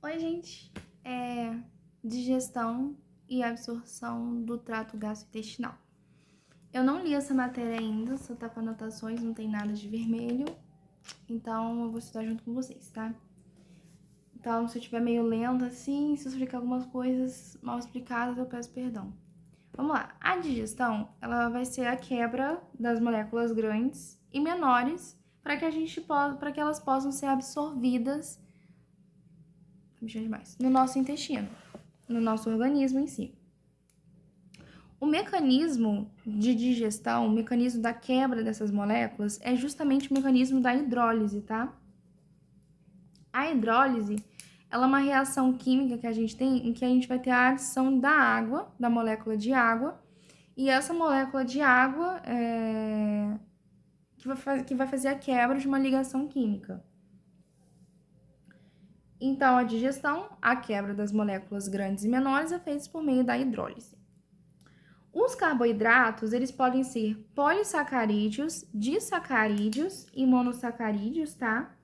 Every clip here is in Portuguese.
Oi, gente. Digestão e absorção do trato gastrointestinal. Eu não li essa matéria ainda, só tá com anotações, não tem nada de vermelho. Então eu vou estudar junto com vocês, tá? Então, se eu estiver meio lenta assim, se eu explicar algumas coisas mal explicadas, eu peço perdão. Vamos lá. A digestão, ela vai ser a quebra das moléculas grandes e menores para que elas possam ser absorvidas no nosso intestino, no nosso organismo em si. O mecanismo de digestão, o mecanismo da quebra dessas moléculas é justamente o mecanismo da hidrólise, tá? A hidrólise, ela é uma reação química que a gente tem em que a gente vai ter a adição da água, da molécula de água, e essa molécula de água que vai fazer a quebra de uma ligação química. Então, a digestão, a quebra das moléculas grandes e menores é feita por meio da hidrólise. Os carboidratos, eles podem ser polissacarídeos, disacarídeos e monossacarídeos, tá?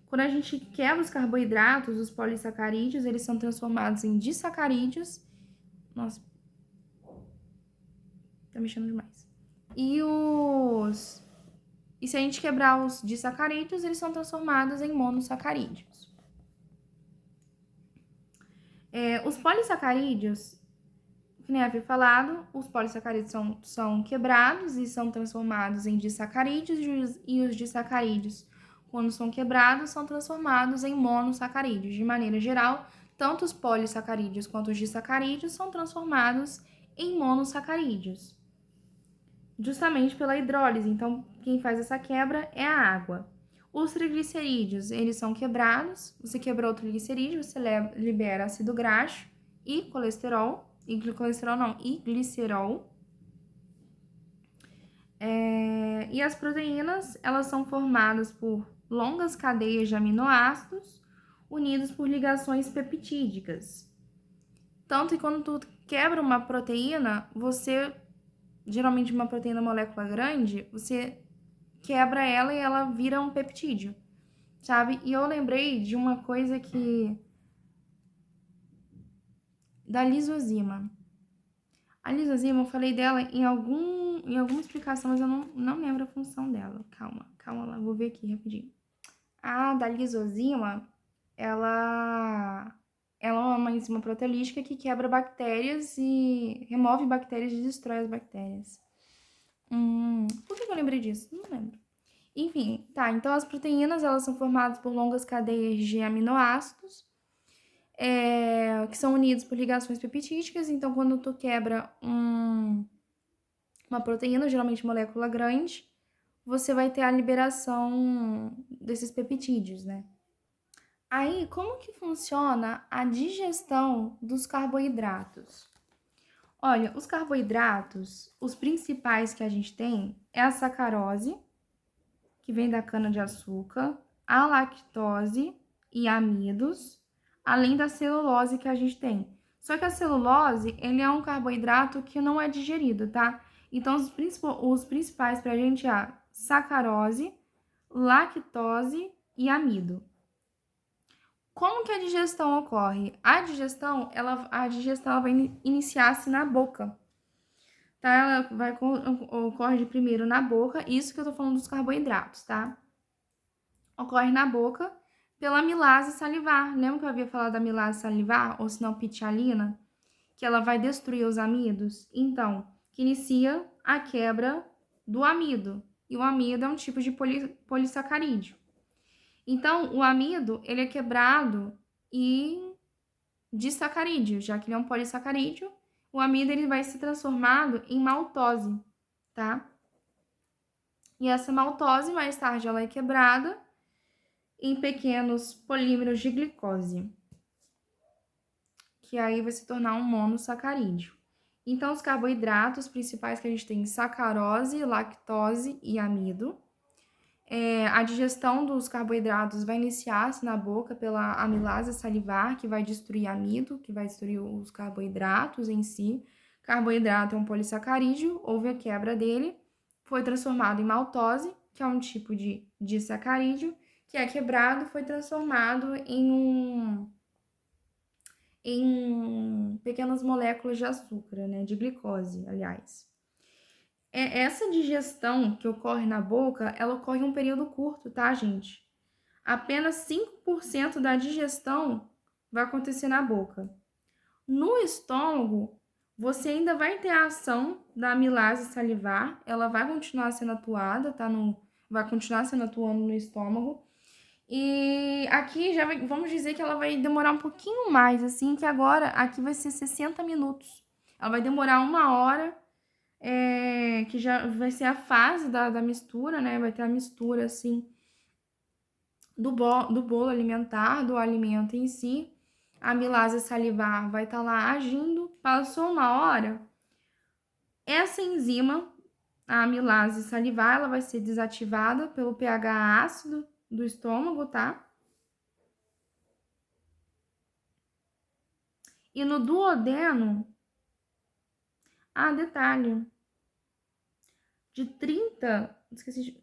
Quando a gente quebra os carboidratos, os polissacarídeos, eles são transformados em disacarídeos. Nossa, tá mexendo demais. E se a gente quebrar os disacarídeos, eles são transformados em monossacarídeos. Os polissacarídeos, que nem havia falado, os polissacarídeos são quebrados e são transformados em disacarídeos, e os disacarídeos, quando são quebrados, são transformados em monossacarídeos. De maneira geral, tanto os polissacarídeos quanto os disacarídeos são transformados em monossacarídeos, justamente pela hidrólise. Então, quem faz essa quebra é a água. Os triglicerídeos, eles são quebrados. Você quebrou o triglicerídeo, você libera ácido graxo e colesterol. E glicerol. E as proteínas, elas são formadas por longas cadeias de aminoácidos unidos por ligações peptídicas. Tanto que quando tu quebra uma proteína, geralmente uma proteína molécula grande, você quebra ela e ela vira um peptídeo, sabe? E eu lembrei de uma coisa da lisozima. A lisozima, eu falei dela em alguma explicação, mas eu não lembro a função dela. Calma lá, vou ver aqui rapidinho. A da lisozima, ela é uma enzima proteolítica que quebra bactérias e remove bactérias e destrói as bactérias. Por que eu lembrei disso? Não lembro. Enfim, tá, então as proteínas, elas são formadas por longas cadeias de aminoácidos, que são unidos por ligações peptídicas. Então, quando tu quebra uma proteína, geralmente molécula grande, você vai ter a liberação desses peptídeos, né? Aí, como que funciona a digestão dos carboidratos? Olha, os carboidratos, os principais que a gente tem é a sacarose, que vem da cana-de-açúcar, a lactose e amidos, além da celulose que a gente tem. Só que a celulose, ele é um carboidrato que não é digerido, tá? Então, os principais pra gente é sacarose, lactose e amido. Como que a digestão ocorre? A digestão vai iniciar-se na boca, tá? Ocorre primeiro na boca, isso que eu tô falando dos carboidratos, tá? Ocorre na boca pela amilase salivar. Lembra que eu havia falado da amilase salivar, ou se não, pitialina? Que ela vai destruir os amidos? Então, que inicia a quebra do amido. E o amido é um tipo de polissacarídeo. Então, o amido, ele é quebrado em disacarídeo, já que ele é um polissacarídeo. O amido, ele vai ser transformado em maltose, tá? E essa maltose, mais tarde, ela é quebrada em pequenos polímeros de glicose, que aí vai se tornar um monossacarídeo. Então, os carboidratos principais que a gente tem: sacarose, lactose e amido. A digestão dos carboidratos vai iniciar-se na boca pela amilase salivar, que vai destruir amido, que vai destruir os carboidratos em si. Carboidrato é um polissacarídeo, houve a quebra dele, foi transformado em maltose, que é um tipo de sacarídeo, que é quebrado, foi transformado em em pequenas moléculas de açúcar, né? De glicose, aliás. Essa digestão que ocorre na boca, ela ocorre em um período curto, tá, gente? Apenas 5% da digestão vai acontecer na boca. No estômago, você ainda vai ter a ação da amilase salivar, ela vai continuar sendo atuada, tá? Vai continuar sendo atuando no estômago. E aqui vamos dizer que ela vai demorar um pouquinho mais, assim, que agora aqui vai ser 60 minutos. Ela vai demorar 1 hora, que já vai ser a fase da mistura, né? Vai ter a mistura, assim, do bolo alimentar, do alimento em si. A amilase salivar vai estar lá agindo. Passou 1 hora, essa enzima, a amilase salivar, ela vai ser desativada pelo pH ácido do estômago, tá? E no duodeno, detalhe,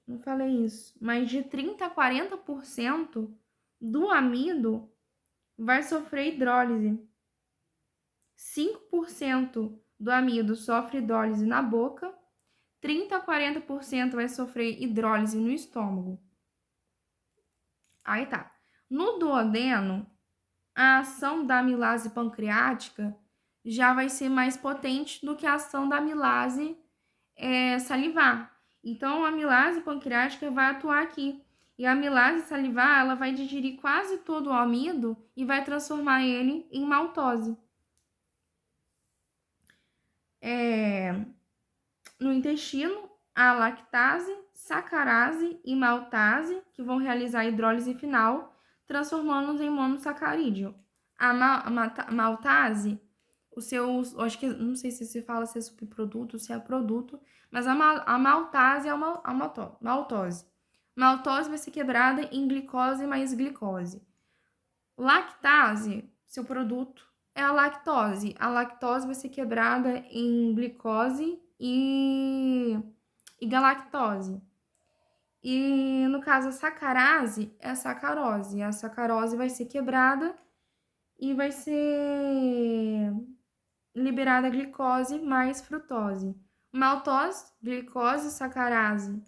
não falei isso, mas de 30 a 40% do amido vai sofrer hidrólise. 5% do amido sofre hidrólise na boca, 30 a 40% vai sofrer hidrólise no estômago. Aí tá. No duodeno, a ação da amilase pancreática já vai ser mais potente do que a ação da amilase salivar. Então, a amilase pancreática vai atuar aqui. E a amilase salivar, ela vai digerir quase todo o amido e vai transformar ele em maltose. No intestino, a lactase, sacarase e maltase, que vão realizar a hidrólise final, transformando-os em monossacarídeo. A maltase, acho que, não sei se se fala se é subproduto, se é produto, mas a maltase é a maltose. Maltose vai ser quebrada em glicose mais glicose. Lactase, seu produto, é a lactose. A lactose vai ser quebrada em glicose e galactose. E no caso a sacarase é a sacarose. A sacarose vai ser quebrada e vai ser liberada a glicose mais frutose. Maltose, glicose, sacarose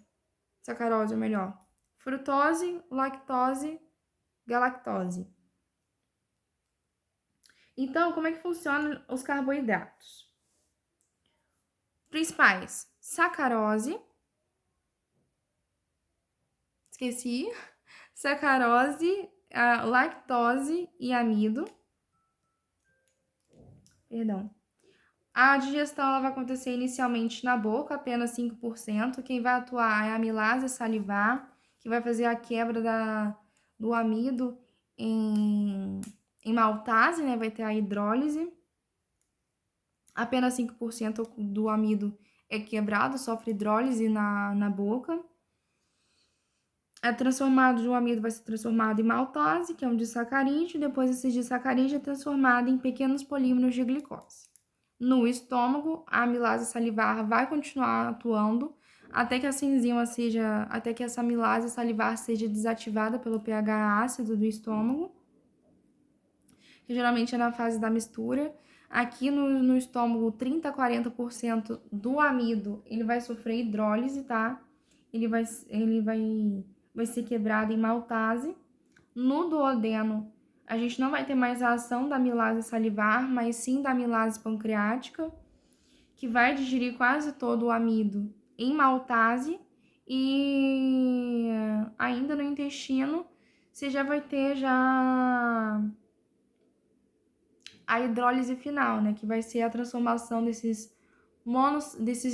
melhor. Frutose, lactose, galactose. Então, como é que funcionam os carboidratos? Principais: sacarose, sacarose, lactose e amido. Perdão. A digestão ela vai acontecer inicialmente na boca, apenas 5%. Quem vai atuar é a amilase salivar, que vai fazer a quebra do amido em maltase, né? Vai ter a hidrólise. Apenas 5% do amido é quebrado, sofre hidrólise na boca. O amido vai ser transformado em maltose, que é um disacarídeo, depois esse disacarídeo é transformado em pequenos polímeros de glicose. No estômago, a amilase salivar vai continuar atuando até que essa amilase salivar seja desativada pelo pH ácido do estômago, que geralmente é na fase da mistura. Aqui no estômago, 30 a 40% do amido, ele vai sofrer hidrólise, tá? Ele vai ser quebrado em maltase. No duodeno, a gente não vai ter mais a ação da amilase salivar, mas sim da amilase pancreática, que vai digerir quase todo o amido em maltase. E ainda no intestino, você já vai ter a hidrólise final, né? Que vai ser a transformação desses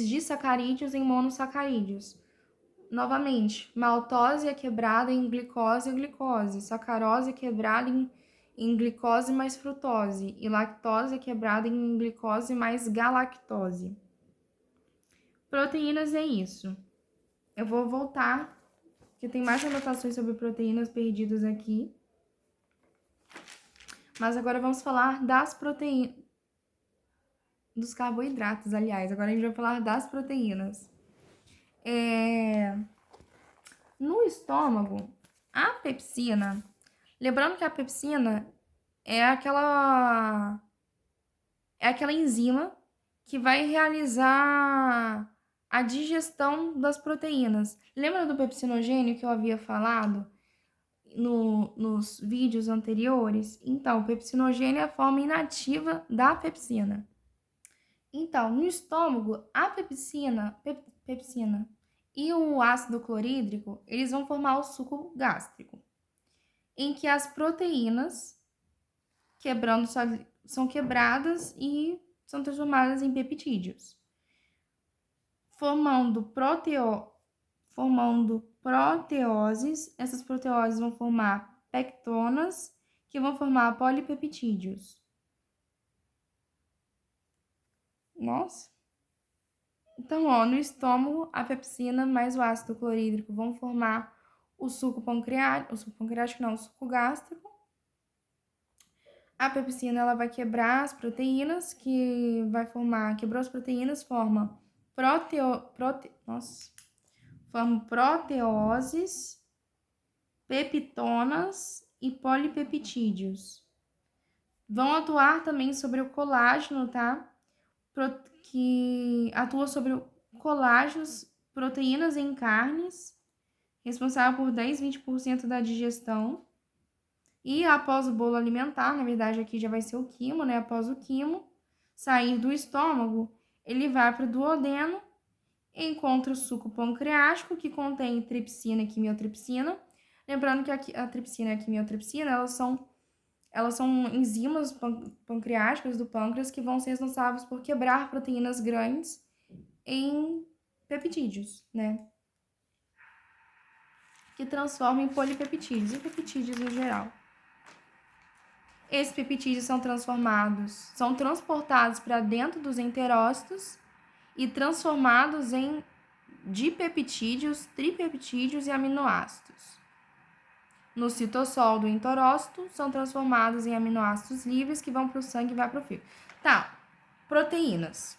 disacarídeos em monossacarídeos. Novamente, maltose é quebrada em glicose e glicose, sacarose é quebrada em glicose mais frutose e lactose é quebrada em glicose mais galactose. Proteínas é isso. Eu vou voltar, porque tem mais anotações sobre proteínas perdidas aqui. Mas agora vamos falar das proteínas, dos carboidratos, aliás. Agora a gente vai falar das proteínas. No estômago, a pepsina, lembrando que a pepsina é aquela enzima que vai realizar a digestão das proteínas. Lembra do pepsinogênio que eu havia falado nos vídeos anteriores? Então, o pepsinogênio é a forma inativa da pepsina. Então, no estômago, a pepsina e o ácido clorídrico, eles vão formar o suco gástrico, em que as proteínas são quebradas e são transformadas em peptídeos, formando proteoses. Essas proteoses vão formar pectonas, que vão formar polipeptídeos. Nossa! Então, no estômago, a pepsina mais o ácido clorídrico vão formar o suco pancreático, não, o suco gástrico. A pepsina, ela vai quebrar as proteínas, quebrou as proteínas, forma proteoses, peptonas e polipeptídeos. Vão atuar também sobre o colágeno, tá? Que atua sobre o colágenos, proteínas em carnes, responsável por 10-20% da digestão. E após o bolo alimentar, na verdade aqui já vai ser o quimo, né? Após o quimo sair do estômago, ele vai para o duodeno, encontra o suco pancreático, que contém tripsina e quimiotripsina. Lembrando que a tripsina e a quimiotripsina, elas são enzimas pancreáticas do pâncreas que vão ser responsáveis por quebrar proteínas grandes em peptídeos, né? Que transformam em polipeptídeos e peptídeos em geral. Esses peptídeos são transportados para dentro dos enterócitos e transformados em dipeptídeos, tripeptídeos e aminoácidos. No citossol do enterócito, são transformados em aminoácidos livres que vão para o sangue e vai para o fígado. Tá, proteínas.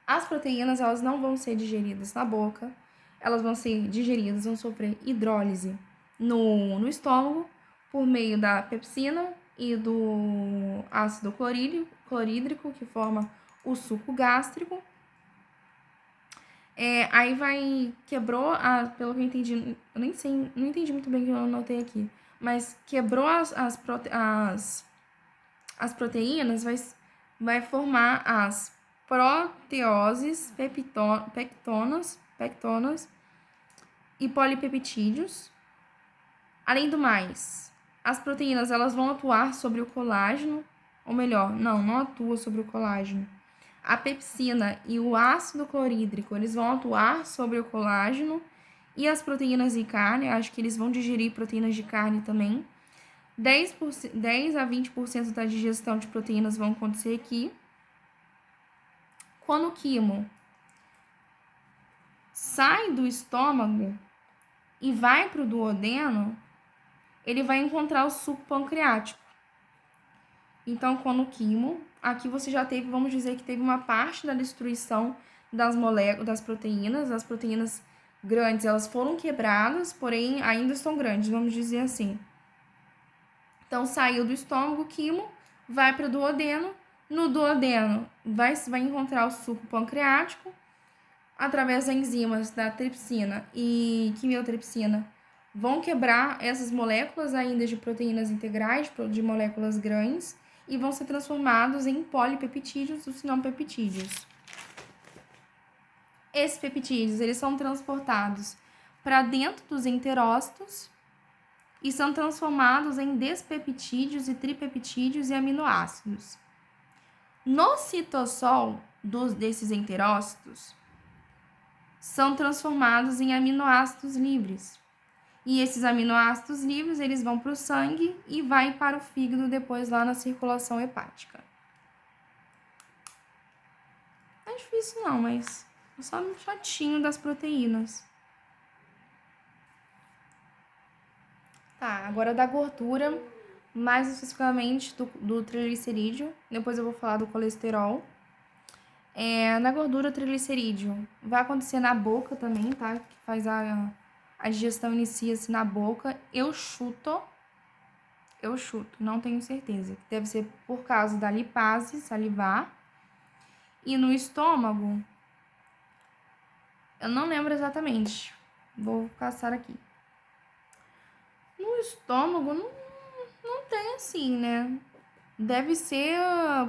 As proteínas, elas não vão ser digeridas na boca, elas vão ser digeridas, vão sofrer hidrólise no estômago, por meio da pepsina e do ácido clorídrico, que forma o suco gástrico. Aí quebrou, pelo que eu entendi, eu nem sei, não entendi muito bem o que eu anotei aqui, mas quebrou as proteínas, vai formar as proteoses, pectonas e polipeptídeos. Além do mais, as proteínas, elas vão atuar sobre o colágeno, ou melhor, não atua sobre o colágeno. A pepsina e o ácido clorídrico, eles vão atuar sobre o colágeno e as proteínas de carne, acho que eles vão digerir proteínas de carne também. 10 a 20% da digestão de proteínas vão acontecer aqui. Quando o quimo sai do estômago e vai para o duodeno, ele vai encontrar o suco pancreático. Então, quando o quimo, aqui você já teve, vamos dizer que teve uma parte da destruição das moléculas, das proteínas. As proteínas grandes, elas foram quebradas, porém ainda estão grandes, vamos dizer assim. Então, saiu do estômago, o quimo, vai para o duodeno. No duodeno, vai encontrar o suco pancreático, através das enzimas da tripsina e quimiotripsina, vão quebrar essas moléculas ainda de proteínas integrais, de moléculas grandes, e vão ser transformados em polipeptídeos, ou se não peptídeos. Esses peptídeos, eles são transportados para dentro dos enterócitos e são transformados em despeptídeos e tripeptídeos e aminoácidos. No citossol desses enterócitos, são transformados em aminoácidos livres. E esses aminoácidos livres, eles vão para o sangue e vai para o fígado depois lá na circulação hepática. Não é difícil não, mas é só um chatinho das proteínas. Tá, agora da gordura, mais especificamente do triglicerídeo. Depois eu vou falar do colesterol. Na gordura, triglicerídeo vai acontecer na boca também, tá? Que faz a digestão inicia-se na boca. Eu chuto eu chuto, não tenho certeza. Deve ser por causa da lipase salivar. E no estômago, eu não lembro exatamente. Vou caçar aqui. No estômago, não tem assim, né? Deve ser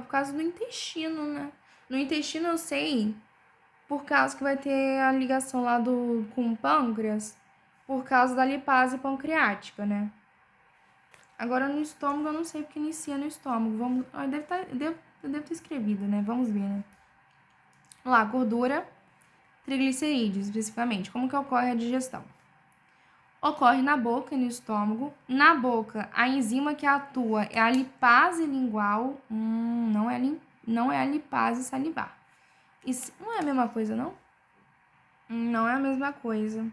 por causa do intestino, né? No intestino eu sei, por causa que vai ter a ligação lá com o pâncreas, por causa da lipase pancreática, né? Agora no estômago eu não sei porque inicia no estômago. Vamos, deve ter escrevido, né? Vamos ver, né? Lá, gordura, triglicerídeos, especificamente. Como que ocorre a digestão? Ocorre na boca e no estômago. Na boca, a enzima que atua é a lipase lingual. Não é a lipase salivar. Isso não é a mesma coisa, não? Não é a mesma coisa.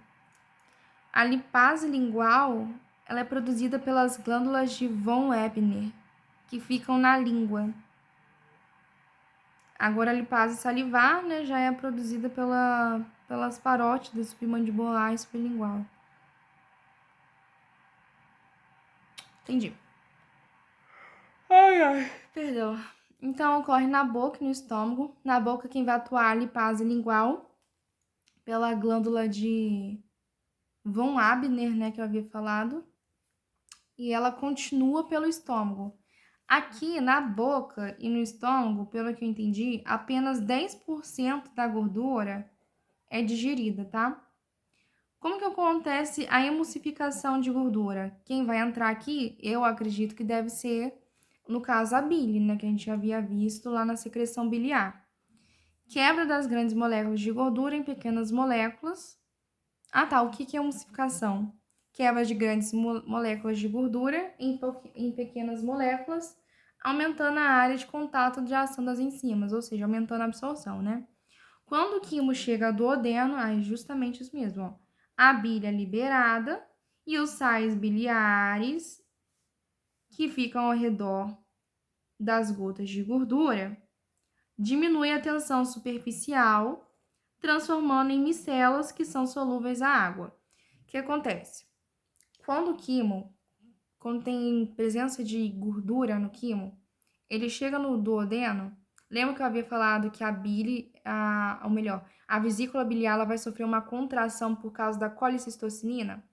A lipase lingual, ela é produzida pelas glândulas de von Ebner, que ficam na língua. Agora, a lipase salivar, né, já é produzida pelas parótidas submandibular e sublingual. Entendi. Ai, perdão. Então, ocorre na boca e no estômago. Na boca, quem vai atuar a lipase lingual, pela glândula de von Ebner, né, que eu havia falado. E ela continua pelo estômago. Aqui na boca e no estômago, pelo que eu entendi, apenas 10% da gordura é digerida, tá? Como que acontece a emulsificação de gordura? Quem vai entrar aqui, eu acredito que deve ser, no caso, a bile, né? Que a gente havia visto lá na secreção biliar. Quebra das grandes moléculas de gordura em pequenas moléculas. Ah, tá. O que é emulsificação? Quebra de grandes moléculas de gordura em pequenas moléculas, aumentando a área de contato de ação das enzimas, ou seja, aumentando a absorção, né? Quando o quimo chega ao duodeno, é justamente isso mesmo, ó. A bile é liberada e os sais biliares que ficam ao redor das gotas de gordura diminuem a tensão superficial, transformando em micelas que são solúveis à água. O que acontece? Quando o quimo, quando tem presença de gordura no quimo, ele chega no duodeno. Lembra que eu havia falado que a bile, ou melhor, a vesícula biliar ela vai sofrer uma contração por causa da colicistocinina?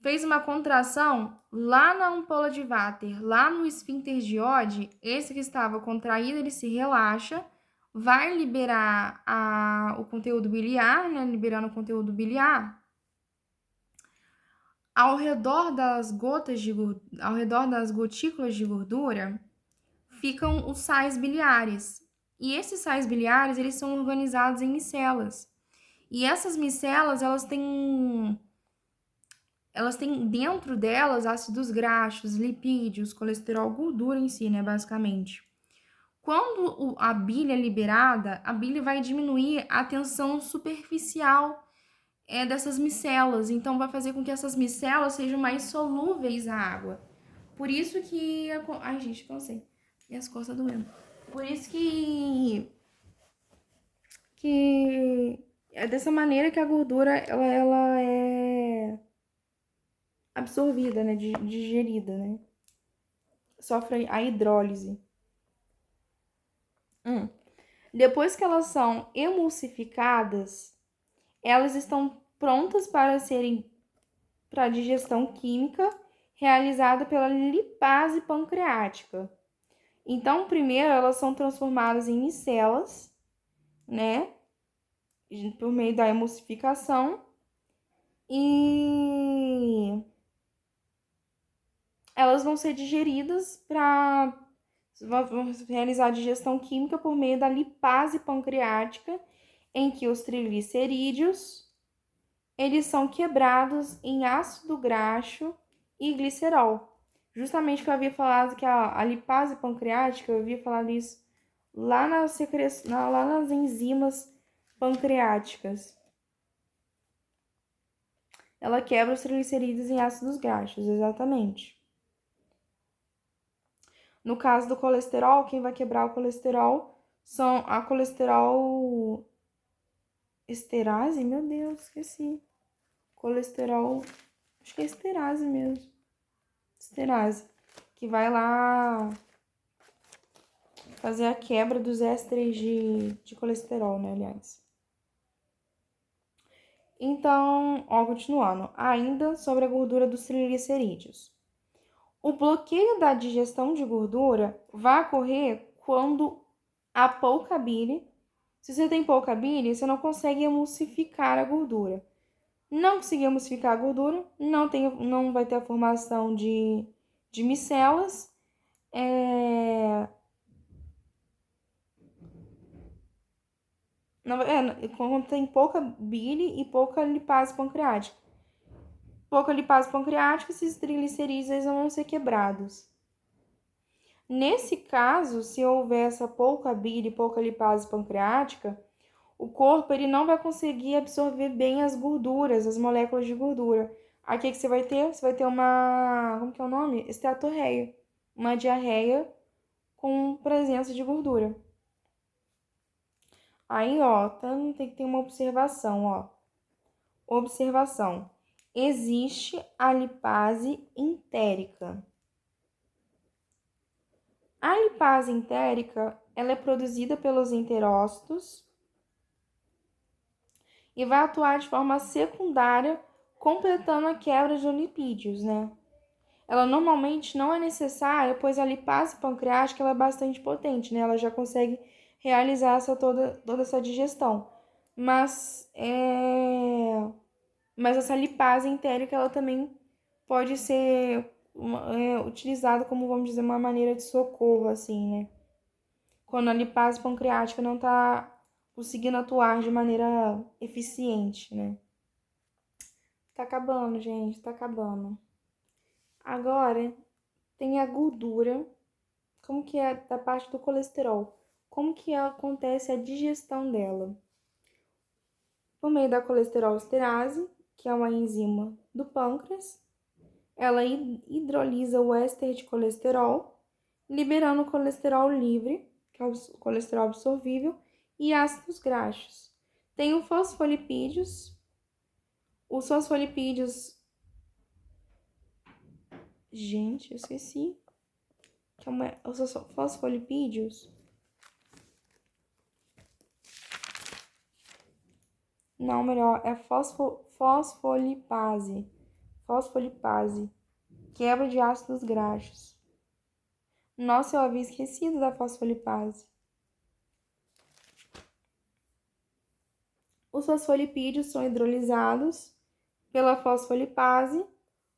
Fez uma contração lá na ampola de Vater, lá no esfíncter de Oddi, esse que estava contraído, ele se relaxa, vai liberar o conteúdo biliar, né? Liberando o conteúdo biliar. Ao redor das ao redor das gotículas de gordura, ficam os sais biliares. E esses sais biliares, eles são organizados em micelas. E essas micelas, elas têm dentro delas ácidos graxos, lipídios, colesterol, gordura em si, né, basicamente. Quando a bile é liberada, a bile vai diminuir a tensão superficial dessas micelas, então vai fazer com que essas micelas sejam mais solúveis à água. Por isso que... Ai, gente, cansei. Minhas costas doendo. Por isso que é dessa maneira que a gordura ela é absorvida, né, digerida, né? Sofre a hidrólise. Depois que elas são emulsificadas, elas estão prontas para digestão química realizada pela lipase pancreática. Então, primeiro elas são transformadas em micelas, né, por meio da emulsificação, e elas vão ser digeridas vão realizar a digestão química por meio da lipase pancreática, em que os triglicerídeos eles são quebrados em ácido graxo e glicerol. Justamente que eu havia falado que a lipase pancreática, eu havia falado isso lá lá nas enzimas pancreáticas. Ela quebra os triglicerídeos em ácidos graxos, exatamente. No caso do colesterol, quem vai quebrar o colesterol são a colesterol esterase, meu Deus, esqueci. Colesterol, acho que é esterase mesmo. Esterase. que vai lá fazer a quebra dos ésteres de colesterol, né, aliás. Então, ó, continuando, ainda sobre a gordura dos triglicerídeos. O bloqueio da digestão de gordura vai ocorrer quando há pouca bile. Se você tem pouca bile, você não consegue emulsificar a gordura. Não conseguir emulsificar a gordura, não vai ter a formação de micelas. Quando tem pouca bile e pouca lipase pancreática. Pouca lipase pancreática, esses triglicerídeos eles não vão ser quebrados. Nesse caso, se houver essa pouca bile e pouca lipase pancreática, o corpo ele não vai conseguir absorver bem as gorduras, as moléculas de gordura. Aí o que você vai ter? Você vai ter uma, como que é o nome? Esteatorreia, uma diarreia com presença de gordura. Aí, ó, tem que ter uma observação, ó. Observação. Existe a lipase entérica. A lipase entérica, ela é produzida pelos enterócitos e vai atuar de forma secundária, completando a quebra de lipídios, né? Ela normalmente não é necessária, pois a lipase pancreática ela é bastante potente, né? Ela já consegue realizar toda essa digestão. Mas essa lipase entérica ela também pode ser utilizada como, vamos dizer, uma maneira de socorro, assim, né? Quando a lipase pancreática não está conseguindo atuar de maneira eficiente, né? Tá acabando, gente, tá acabando. Agora, tem a gordura, como que é da parte do colesterol. Como que acontece a digestão dela? Por meio da colesterol-esterase, que é uma enzima do pâncreas, ela hidrolisa o éster de colesterol, liberando o colesterol livre, que é o colesterol absorvível, e ácidos graxos. Tem o fosfolipídios. Os fosfolipídios. Gente, eu esqueci. Os fosfolipídios. Não, melhor, é fosfolipase. Fosfolipase. Quebra de ácidos graxos. Nossa, eu havia esquecido da fosfolipase. Os fosfolipídios são hidrolisados pela fosfolipase,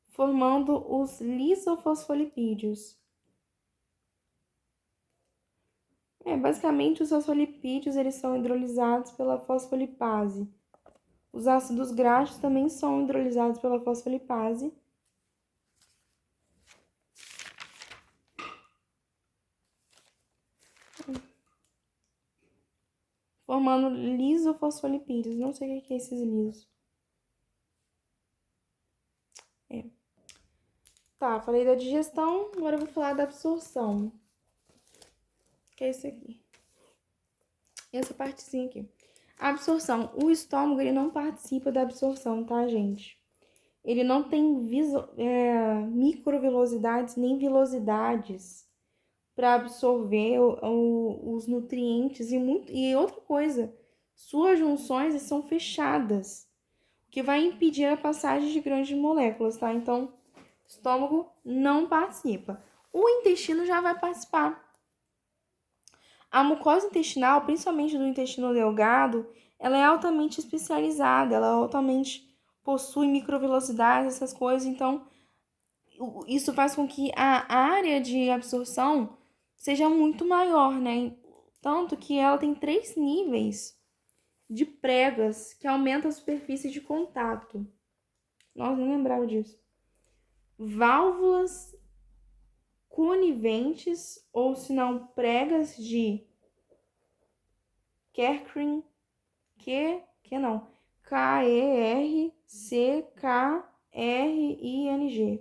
formando os lisofosfolipídios. Basicamente, os fosfolipídios eles são hidrolisados pela fosfolipase. Os ácidos graxos também são hidrolisados pela fosfolipase. Formando lisofosfolipídios. Não sei o que é esses lisos. Tá, falei da digestão, agora eu vou falar da absorção. Que é isso aqui. Essa partezinha aqui. A absorção. O estômago, ele não participa da absorção, tá, gente? Ele não tem microvilosidades nem vilosidades para absorver os nutrientes e outra coisa. Suas junções são fechadas, o que vai impedir a passagem de grandes moléculas, tá? Então, o estômago não participa. O intestino já vai participar. A mucosa intestinal, principalmente do intestino delgado, ela é altamente especializada, ela altamente possui microvelocidades, essas coisas, então isso faz com que a área de absorção seja muito maior, né? Tanto que ela tem 3 níveis de pregas que aumentam a superfície de contato. Nossa, nem lembrava disso. Válvulas coniventes, ou se não, pregas de Kerckring, Kerckring,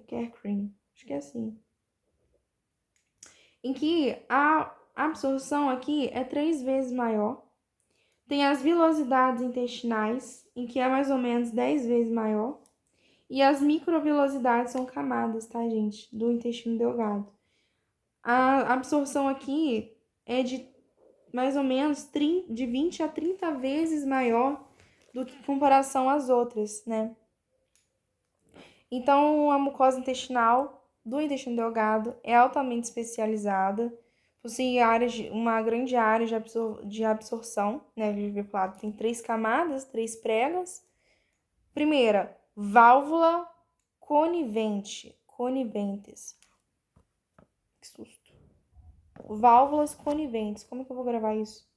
Kerckring, acho que é assim. Em que a absorção aqui é 3 vezes maior. Tem as vilosidades intestinais, em que é mais ou menos 10 vezes maior. E as microvilosidades são camadas, tá, gente? Do intestino delgado. A absorção aqui é de mais ou menos de 20 a 30 vezes maior do que em comparação às outras, né? Então, a mucosa intestinal do intestino delgado é altamente especializada, possui uma grande área de absorção, né? Alveolar tem 3 camadas, 3 pregas. Primeira, válvula coniventes. Que susto. Válvulas coniventes. Como é que eu vou gravar isso?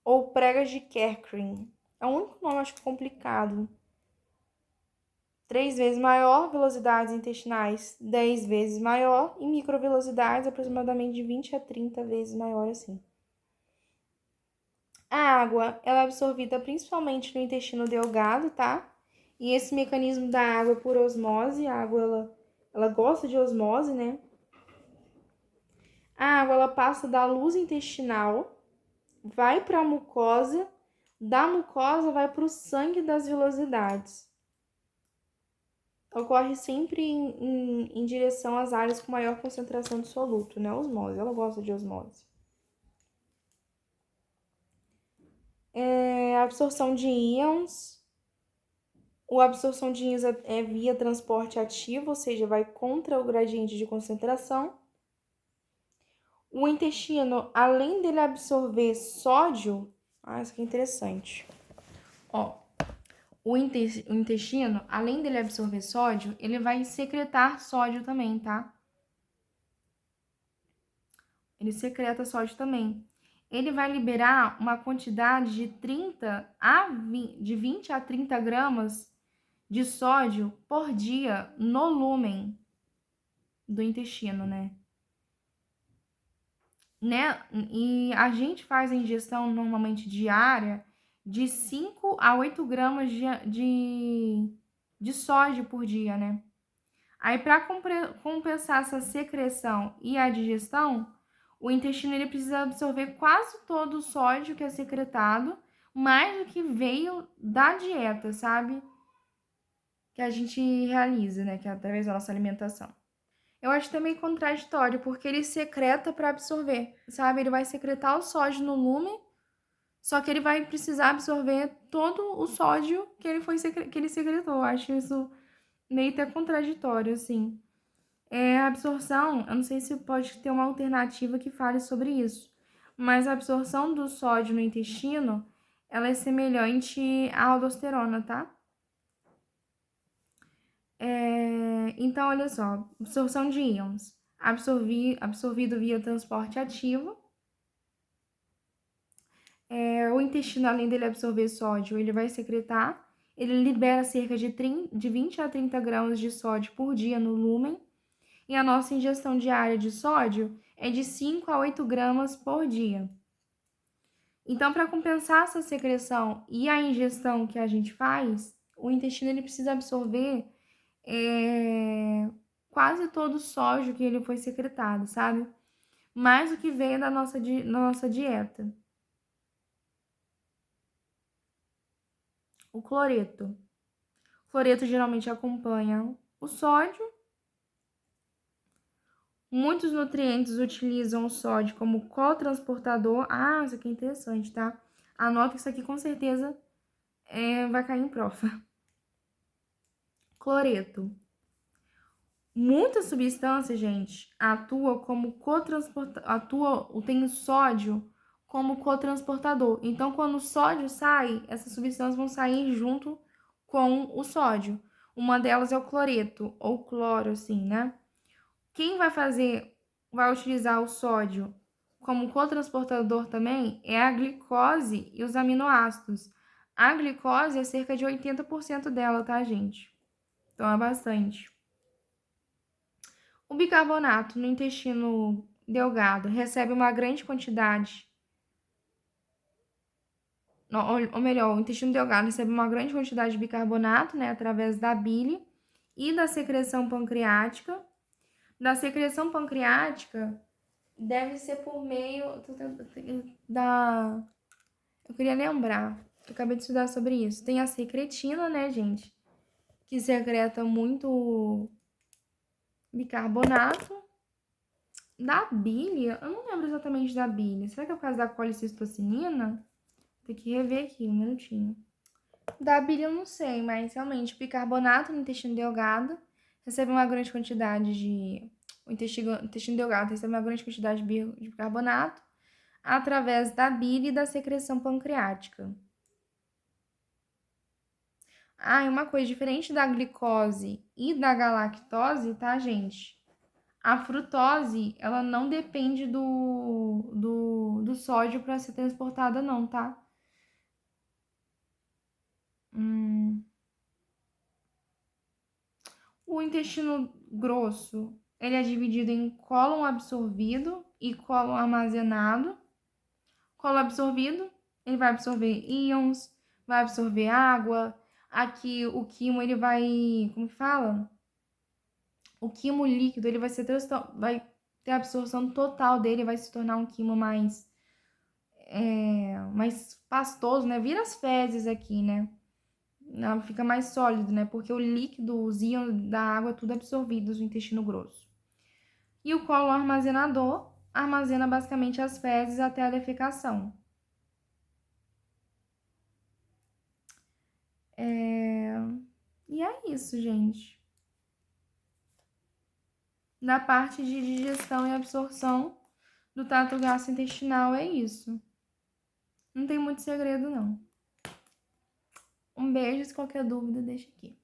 Ou pregas de Kerckring. É o único nome, acho que complicado. 3 vezes maior, velocidades intestinais 10 vezes maior e microvelocidades aproximadamente de 20 a 30 vezes maior assim. A água, ela é absorvida principalmente no intestino delgado, tá? E esse mecanismo da água é por osmose, a água ela gosta de osmose, né? A água ela passa da luz intestinal, vai para a mucosa, da mucosa vai para o sangue das vilosidades. Ocorre sempre em direção às áreas com maior concentração de soluto, né? Osmose, ela gosta de osmose. A absorção de íons. A absorção de íons é via transporte ativo, ou seja, vai contra o gradiente de concentração. O intestino, além dele absorver sódio, isso aqui é interessante. O intestino, além dele absorver sódio, ele vai secretar sódio também, tá? Ele secreta sódio também. Ele vai liberar uma quantidade de 20 a 30 gramas de sódio por dia no lúmen do intestino, né? E a gente faz a ingestão normalmente diária de 5 a 8 gramas de sódio por dia, né? Aí, para compensar essa secreção e a digestão, o intestino ele precisa absorver quase todo o sódio que é secretado, mais do que veio da dieta, sabe? Que a gente realiza, né? Que é através da nossa alimentação. Eu acho também contraditório, porque ele secreta para absorver, sabe? Ele vai secretar o sódio no lume, só que ele vai precisar absorver todo o sódio que ele secretou. Eu acho isso meio até contraditório, assim. A absorção, eu não sei se pode ter uma alternativa que fale sobre isso, mas a absorção do sódio no intestino, ela é semelhante à aldosterona, tá? Então, olha só, absorção de íons, absorvido via transporte ativo. O intestino, além dele absorver sódio, ele vai secretar, ele libera cerca de 20 a 30 gramas de sódio por dia no lúmen, e a nossa ingestão diária de sódio é de 5 a 8 gramas por dia. Então, para compensar essa secreção e a ingestão que a gente faz, o intestino ele precisa absorver quase todo o sódio que ele foi secretado, sabe? Mais do que veio da nossa dieta. O cloreto. O cloreto geralmente acompanha o sódio. Muitos nutrientes utilizam o sódio como cotransportador. Isso aqui é interessante, tá? Anota que isso aqui com certeza vai cair em prova. Cloreto. Muitas substâncias, gente, tem o sódio como cotransportador. Então, quando o sódio sai, essas substâncias vão sair junto com o sódio. Uma delas é o cloreto, ou cloro, assim, né? Quem vai utilizar o sódio como cotransportador também é a glicose e os aminoácidos. A glicose é cerca de 80% dela, tá, gente? Então, é bastante. O bicarbonato no intestino delgado recebe uma grande quantidade, ou melhor, o intestino delgado recebe uma grande quantidade de bicarbonato, né, através da bile e da secreção pancreática. Da secreção pancreática deve ser por meio da... Eu queria lembrar, eu acabei de estudar sobre isso. Tem a secretina, né, gente, que secreta muito bicarbonato. Da bile, eu não lembro exatamente da bile. Será que é por causa da colicistocinina? Tem que rever aqui, um minutinho. Da bile eu não sei, mas realmente o bicarbonato no intestino delgado recebe uma grande quantidade de... O intestino delgado recebe uma grande quantidade de bicarbonato através da bile e da secreção pancreática. Ah, e uma coisa diferente da glicose e da galactose, tá, gente? A frutose, ela não depende do sódio para ser transportada, não, tá? Hum. O intestino grosso, ele é dividido em cólon absorvido e cólon armazenado. Cólon absorvido, ele vai absorver íons, vai absorver água. Aqui o quimo, ele vai, como que fala? O quimo líquido, ele vai ter a absorção total dele, vai se tornar um quimo mais pastoso, né? Vira as fezes aqui, né? Não, fica mais sólido, né? Porque o líquido, os íons da água, tudo absorvidos no intestino grosso. E o colo armazenador armazena basicamente as fezes até a defecação. E é isso, gente. Da parte de digestão e absorção do trato gastrointestinal é isso. Não tem muito segredo, não. Um beijo, se qualquer dúvida, deixa aqui.